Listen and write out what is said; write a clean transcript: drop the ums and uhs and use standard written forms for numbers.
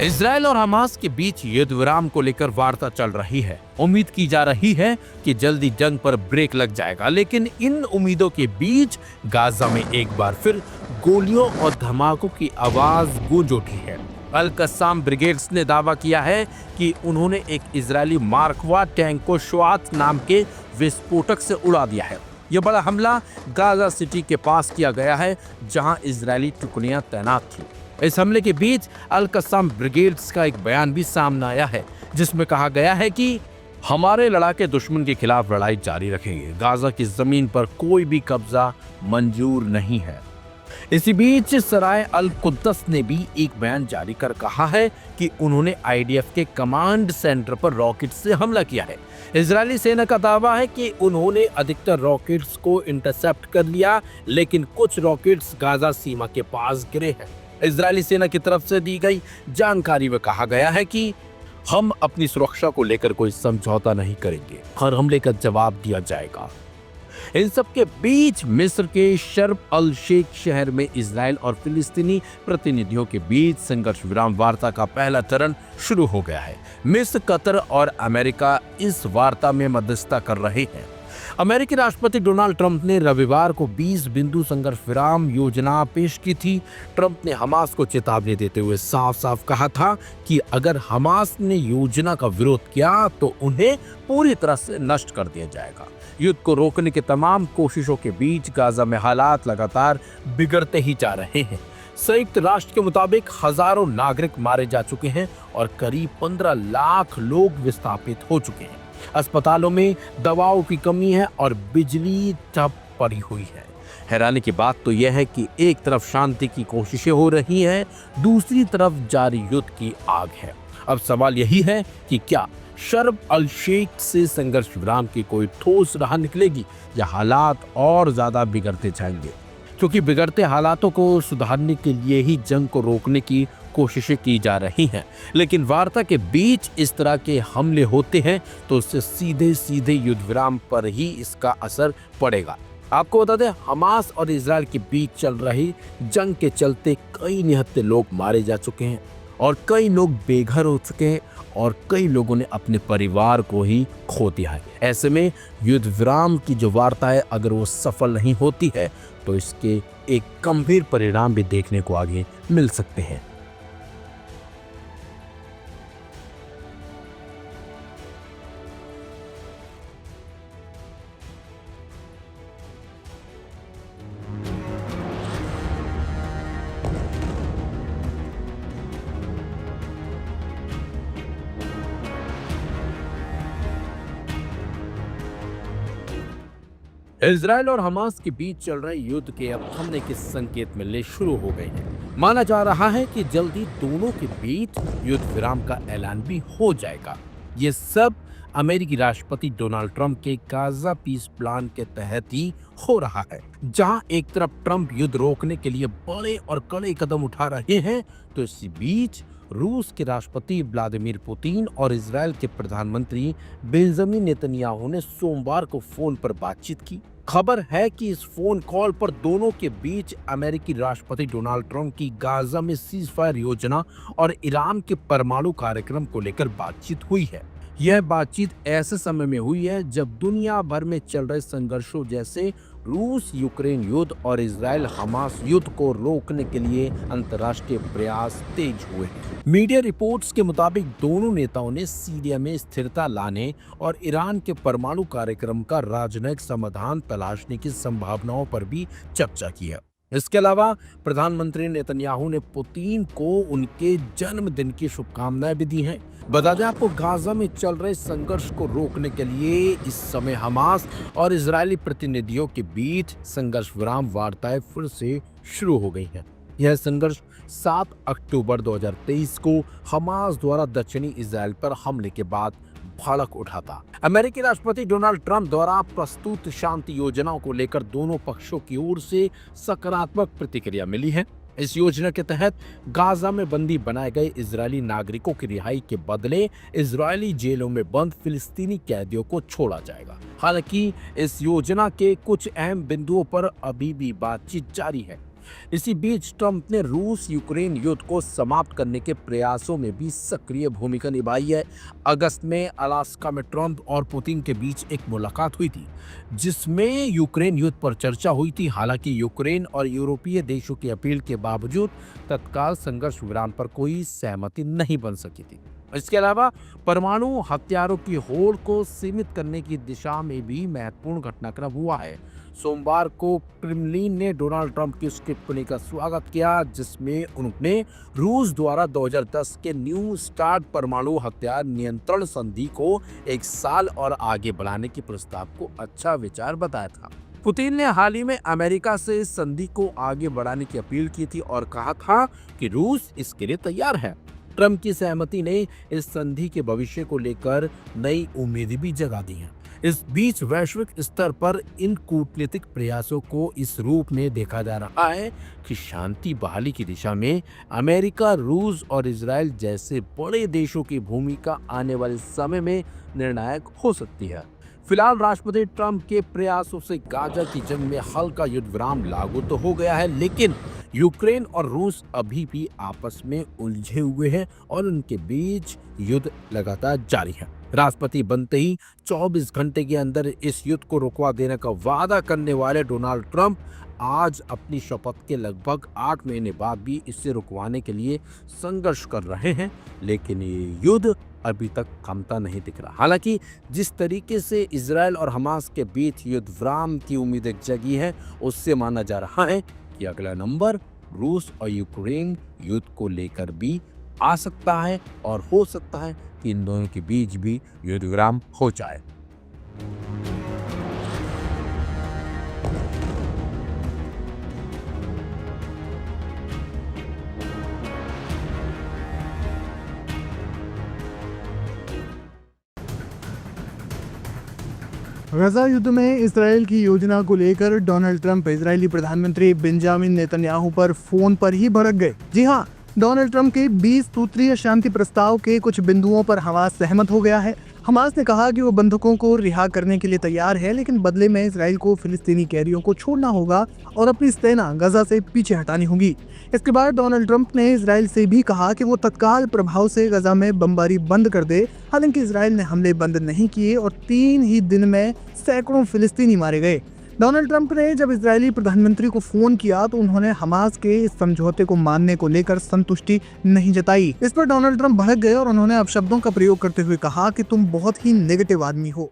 Israel और Hamas के बीच युद्ध विराम को लेकर वार्ता चल रही है। उम्मीद की जा रही है कि जल्दी जंग पर ब्रेक लग जाएगा, लेकिन इन उम्मीदों के बीच गाजा में एक बार फिर गोलियों और धमाकों की आवाज गूंज उठी है। अल कस्साम ब्रिगेड्स ने दावा किया है कि उन्होंने एक इजरायली मार्क वा टैंक को शुआत नाम के विस्फोटक से उड़ा दिया है। यह बड़ा हमला गाजा सिटी के पास किया गया है, जहां इजरायली टुकड़ियां तैनात थी। इस हमले के बीच अल कस्साम ब्रिगेड्स का एक बयान भी सामने आया है, जिसमें कहा गया है कि हमारे लड़ाके दुश्मन के खिलाफ लड़ाई जारी रखेंगे। गाजा की जमीन पर कोई भी कब्जा मंजूर नहीं है। इसी बीच सराय अल कुद्दस ने भी एक बयान जारी कर कहा है कि उन्होंने आईडीएफ के कमांड सेंटर पर रॉकेट से हमला किया है। इजरायली सेना का दावा है कि उन्होंने अधिकतर रॉकेट्स को इंटरसेप्ट कर लिया, लेकिन कुछ रॉकेट्स गाजा सीमा के पास गिरे हैं। इजरायली सेना की तरफ से दी गई जानकारी में कहा गया है कि हम अपनी सुरक्षा को लेकर कोई समझौता नहीं करेंगे, हर हमले का जवाब दिया जाएगा। इन सब के बीच मिस्र के शर्म अल शेख शहर में इजराइल और फिलिस्तीनी प्रतिनिधियों के बीच संघर्ष विराम वार्ता का पहला चरण शुरू हो गया है। मिस्र, कतर और अमेरिका इस वार्ता में मध्यस्थता कर रहे हैं। अमेरिकी राष्ट्रपति डोनाल्ड ट्रंप ने रविवार को 20 बिंदु संघर्ष विराम योजना पेश की थी। ट्रंप ने हमास को चेतावनी देते हुए साफ साफ कहा था कि अगर हमास ने योजना का विरोध किया तो उन्हें पूरी तरह से नष्ट कर दिया जाएगा। युद्ध को रोकने की तमाम कोशिशों के बीच गाजा में हालात लगातार बिगड़ते ही जा रहे हैं। संयुक्त राष्ट्र के मुताबिक हजारों नागरिक मारे जा चुके हैं और करीब 15 लाख लोग विस्थापित हो चुके हैं। अस्पतालों में दवाओं की कमी है और बिजली ठप पड़ी हुई है। हैरानी की बात तो यह है कि एक तरफ शांति की कोशिशें हो रही हैं, दूसरी तरफ जारी युद्ध की आग है। अब सवाल यही है कि क्या शर्म अल शेख से संघर्ष विराम की कोई ठोस राह निकलेगी या हालात और ज्यादा बिगड़ते जाएंगे? क्योंकि बिगड़ते हालातों को सुधारने के लिए ही जंग को रोकने की कोशिशें की जा रही हैं, लेकिन वार्ता के बीच इस तरह के हमले होते हैं तो उससे सीधे सीधे युद्ध विराम पर ही इसका असर पड़ेगा। आपको बता दें, हमास और इजराइल के बीच चल रही जंग के चलते कई निहत्थे लोग मारे जा चुके हैं और कई लोग बेघर हो चुके हैं और कई लोगों ने अपने परिवार को ही खो दिया है। ऐसे में युद्ध विराम की जो वार्ता है, अगर वो सफल नहीं होती है तो इसके एक गंभीर परिणाम भी देखने को आगे मिल सकते हैं। इजराइल और हमास के बीच चल रहे युद्ध के अब थमने के संकेत मिलने शुरू हो गए हैं। माना जा रहा है कि जल्दी दोनों के बीच युद्ध विराम का ऐलान भी हो जाएगा। ये सब अमेरिकी राष्ट्रपति डोनाल्ड ट्रंप के गाजा पीस प्लान के तहत ही हो रहा है। जहां एक तरफ ट्रंप युद्ध रोकने के लिए बड़े और कड़े कदम उठा रहे हैं, तो इसी बीच रूस के राष्ट्रपति व्लादिमीर पुतिन और इजराइल के प्रधानमंत्री बेंजामिन नेतन्याहू ने सोमवार को फोन पर बातचीत की। खबर है कि इस फोन कॉल पर दोनों के बीच अमेरिकी राष्ट्रपति डोनाल्ड ट्रंप की गाजा में सीज फायर योजना और ईरान के परमाणु कार्यक्रम को लेकर बातचीत हुई है। यह बातचीत ऐसे समय में हुई है जब दुनिया भर में चल रहे संघर्षों जैसे रूस यूक्रेन युद्ध और इजराइल हमास युद्ध को रोकने के लिए अंतर्राष्ट्रीय प्रयास तेज हुए हैं। मीडिया रिपोर्ट्स के मुताबिक दोनों नेताओं ने सीरिया में स्थिरता लाने और ईरान के परमाणु कार्यक्रम का राजनयिक समाधान तलाशने की संभावनाओं पर भी चर्चा की है। इसके अलावा प्रधानमंत्री नेतन्याहू ने पुतिन को उनके जन्मदिन की शुभकामनाएं भी दी हैं। बता दें आपको, गाजा में चल रहे संघर्ष को रोकने के लिए इस समय हमास और इजरायली प्रतिनिधियों के बीच संघर्ष विराम वार्ताएं फिर से शुरू हो गई हैं। यह संघर्ष 7 अक्टूबर 2023 को हमास द्वारा दक्षिणी इजराइल पर हमले के बाद भड़क उठा था। अमेरिकी राष्ट्रपति डोनाल्ड ट्रंप द्वारा प्रस्तुत शांति योजनाओं को लेकर दोनों पक्षों की ओर से सकारात्मक प्रतिक्रिया मिली है। इस योजना के तहत गाजा में बंदी बनाए गए इजरायली नागरिकों की रिहाई के बदले इजरायली जेलों में बंद फिलिस्तीनी कैदियों को छोड़ा जाएगा। हालांकि इस योजना के कुछ अहम बिंदुओं पर अभी भी बातचीत जारी है। इसी बीच ट्रंप ने रूस यूक्रेन युद्ध को समाप्त करने के प्रयासों में भी सक्रिय भूमिका निभाई है। अगस्त में अलास्का में ट्रंप और पुतिन के बीच एक मुलाकात हुई थी, जिसमें यूक्रेन युद्ध पर चर्चा हुई थी। हालांकि यूक्रेन और यूरोपीय देशों की अपील के बावजूद तत्काल संघर्ष विराम पर कोई सहमति नहीं बन सकी थी। इसके अलावा परमाणु हथियारों की होड़ को सीमित करने की दिशा में भी महत्वपूर्ण घटनाक्रम हुआ है। सोमवार को क्रेमलिन ने डोनाल्ड ट्रंप की उस टिप्पणी का स्वागत किया, जिसमें उन्होंने रूस द्वारा 2010 के न्यू स्टार्ट परमाणु हथियार नियंत्रण संधि को 1 साल और आगे बढ़ाने के प्रस्ताव को अच्छा विचार बताया था। पुतिन ने हाल ही में अमेरिका से इस संधि को आगे बढ़ाने की अपील की थी और कहा था कि रूस इसके लिए तैयार है। ट्रंप की सहमति ने इस संधि के भविष्य को लेकर नई उम्मीदें भी जगा दी हैं। इस बीच वैश्विक स्तर पर इन कूटनीतिक प्रयासों को इस रूप में देखा जा रहा है कि शांति बहाली की दिशा में अमेरिका, रूस और इजराइल जैसे बड़े देशों की भूमिका आने वाले समय में निर्णायक हो सकती है। फिलहाल राष्ट्रपति ट्रंप के प्रयासों से गाजा की जंग में हल्का युद्ध विराम लागू तो हो गया है, लेकिन यूक्रेन और रूस अभी भी आपस में उलझे हुए हैं और उनके बीच युद्ध लगातार जारी है। राष्ट्रपति बनते ही 24 घंटे के अंदर इस युद्ध को रुकवा देने का वादा करने वाले डोनाल्ड ट्रंप आज अपनी शपथ के लगभग 8 महीने बाद भी इसे रुकवाने के लिए संघर्ष कर रहे हैं, लेकिन ये युद्ध अभी तक थमता नहीं दिख रहा। हालांकि जिस तरीके से इजराइल और हमास के बीच युद्ध विराम की उम्मीद जगी है, उससे माना जा रहा है कि अगला नंबर रूस और यूक्रेन युद्ध को लेकर भी आ सकता है और हो सकता है कि इन दोनों के बीच भी युद्ध विराम हो जाए। गजा युद्ध में इसराइल की योजना को लेकर डोनाल्ड ट्रंप इजरायली प्रधानमंत्री बेंजामिन नेतन्याहू पर फोन पर ही भड़क गए। जी हाँ, डोनाल्ड ट्रंप के 20 सूत्रीय शांति प्रस्ताव के कुछ बिंदुओं पर हमास सहमत हो गया है। हमास ने कहा कि वो बंधकों को रिहा करने के लिए तैयार है, लेकिन बदले में इसराइल को फिलिस्तीनी कैदियों को छोड़ना होगा और अपनी सेना गजा से पीछे हटानी होगी। इसके बाद डोनाल्ड ट्रंप ने इसराइल से भी कहा कि वो तत्काल प्रभाव से गजा में बमबारी बंद कर दे। हालांकि इसराइल ने हमले बंद नहीं किए और 3 ही दिन में सैकड़ों फिलिस्तीनी मारे गए। डोनाल्ड ट्रंप ने जब इजरायली प्रधानमंत्री को फोन किया तो उन्होंने हमास के इस समझौते को मानने को लेकर संतुष्टि नहीं जताई। इस पर डोनाल्ड ट्रंप भड़क गए और उन्होंने अपशब्दों का प्रयोग करते हुए कहा कि तुम बहुत ही नेगेटिव आदमी हो।